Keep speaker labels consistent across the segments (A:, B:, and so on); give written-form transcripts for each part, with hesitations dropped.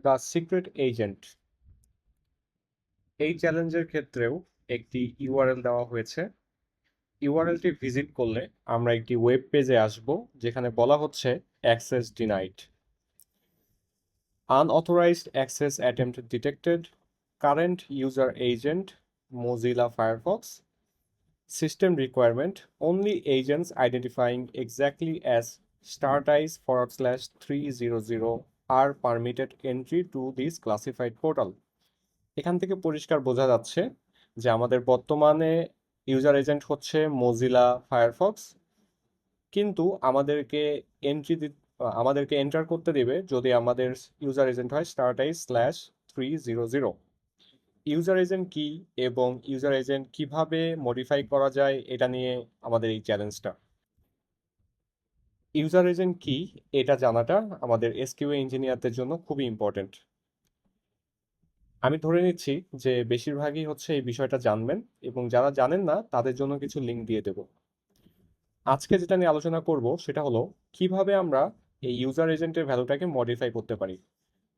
A: The secret agent, এই চ্যালেঞ্জের ক্ষেত্রেও একটি ইউআরএল দেওয়া হয়েছে। ইউআরএলটি ভিজিট করলে আমরা একটি ওয়েব পেজে আসব, যেখানে বলা হচ্ছে access denied, unauthorized access attempt detected, current user agent Mozilla Firefox, system requirement only agents identifying exactly as startice/300 are permitted entry to this classified portal। এখান থেকে পরিষ্কার বোঝা যাচ্ছে যে আমাদের বর্তমানে ইউজার এজেন্ট হচ্ছে মোজিলা ফায়ারফক্স, কিন্তু আমাদেরকে এন্টার করতে দেবে যদি আমাদের ইউজার এজেন্ট হয় startice/300। ইউজার এজেন্ট কি এবং ইউজার এজেন্ট কিভাবে মডিফাই করা যায়, এটা নিয়ে আমাদের এই চ্যালেঞ্জটা। ইউজার এজেন্ট কি এটা জানাটা আমাদের এসকিউএল ইঞ্জিনিয়ারদের জন্য খুবই ইম্পর্টেন্ট। আমি ধরে নিচ্ছি যে বেশিরভাগই হচ্ছে এই বিষয়টা জানবেন, এবং যারা জানেন না তাদের জন্য কিছু লিঙ্ক দিয়ে দেব। আজকে যেটা নিয়ে আলোচনা করব সেটা হলো কিভাবে আমরা এই ইউজার এজেন্টের ভ্যালুটাকে মডিফাই করতে পারি।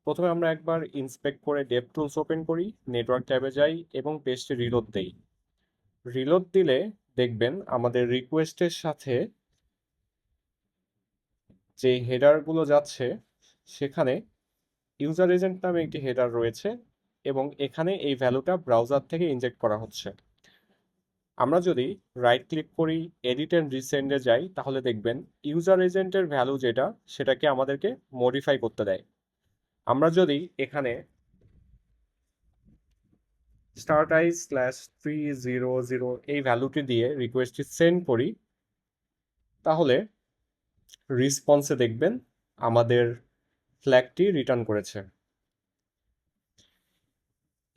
A: প্রথমে আমরা একবার ইন্সপেক্ট করে ডেভটুলস ওপেন করি, নেটওয়ার্ক ট্যাবে যাই এবং পেজটি রিলোড দেই। রিলোড দিলে দেখবেন আমাদের রিকোয়েস্টের সাথে যে হেডারগুলো যাচ্ছে সেখানে ইউজার এজেন্ট নামে একটি হেডার রয়েছে, এবং এখানে এই ভ্যালুটা ব্রাউজার থেকে ইনজেক্ট করা হচ্ছে। আমরা যদি রাইট ক্লিক করি, এডিট অ্যান্ড রিসেন্ডে যাই, তাহলে দেখবেন ইউজার এজেন্টের ভ্যালু যেটা সেটাকে আমাদেরকে মডিফাই করতে দেয়। আমরা যদি এখানে startice/300 এই ভ্যালুটি দিয়ে রিকোয়েস্টটি সেন্ড করি, তাহলে রেসপন্সে দেখবেন আমাদের ফ্ল্যাগটি রিটার্ন করেছে।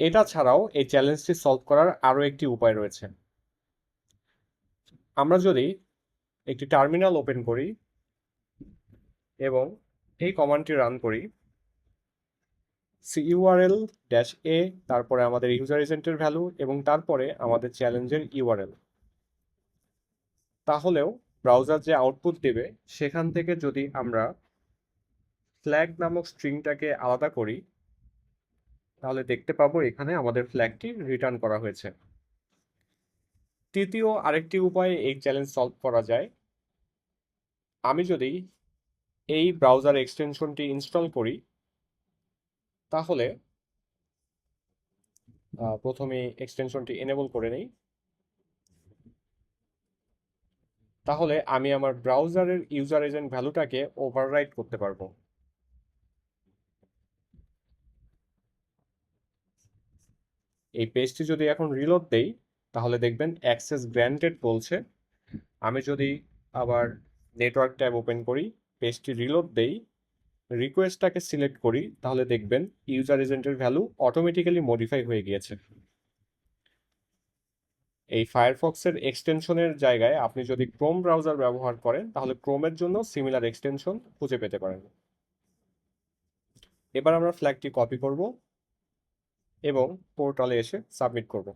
A: এটা ছাড়াও এই চ্যালেঞ্জটি সলভ করার আরও একটি উপায় রয়েছে। আমরা যদি একটি টার্মিনাল ওপেন করি এবং এই কমান্ডটি রান করি, CURL-A, তারপরে আমাদের ইউজার এজেন্টের ভ্যালু এবং তারপরে আমাদের চ্যালেঞ্জের ইউআরএল, তাহলেও ব্রাউজার যে আউটপুট দেবে সেখান থেকে যদি আমরা ফ্ল্যাগ নামক স্ট্রিংটাকে আলাদা করি, তাহলে দেখতে পাবো এখানে আমাদের ফ্ল্যাগটি রিটার্ন করা হয়েছে। তৃতীয় আরেকটি উপায়ে এই চ্যালেঞ্জ সলভ করা যায়। আমি যদি এই ব্রাউজার এক্সটেনশনটি ইনস্টল করি, তাহলে প্রথমে এক্সটেনশনটি এনেবল করে নেই, তাহলে আমি আমার ব্রাউজারের ইউজার এজেন্ট ভ্যালুটাকে ওভাররাইট করতে পারবো। এই পেজটি যদি এখন রিলোড দেই, তাহলে দেখবেন অ্যাক্সেস গ্র্যান্টেড বলছে। আমি যদি আবার নেটওয়ার্ক ট্যাব ওপেন করি, পেজটি রিলোড দেই, রিকোয়েস্টটাকে সিলেক্ট করি, তাহলে দেখবেন ইউজার এজেন্টের ভ্যালু অটোমেটিক্যালি মডিফাই হয়ে গিয়েছে। এই ফায়ারফক্সের এক্সটেনশনের জায়গায় আপনি যদি ক্রোম ব্রাউজার ব্যবহার করেন, তাহলে ক্রোমের জন্য সিমিলার এক্সটেনশন খুঁজে পেতে পারেন। এবার আমরা ফ্ল্যাগটি কপি করব এবং পোর্টালে এসে সাবমিট করব।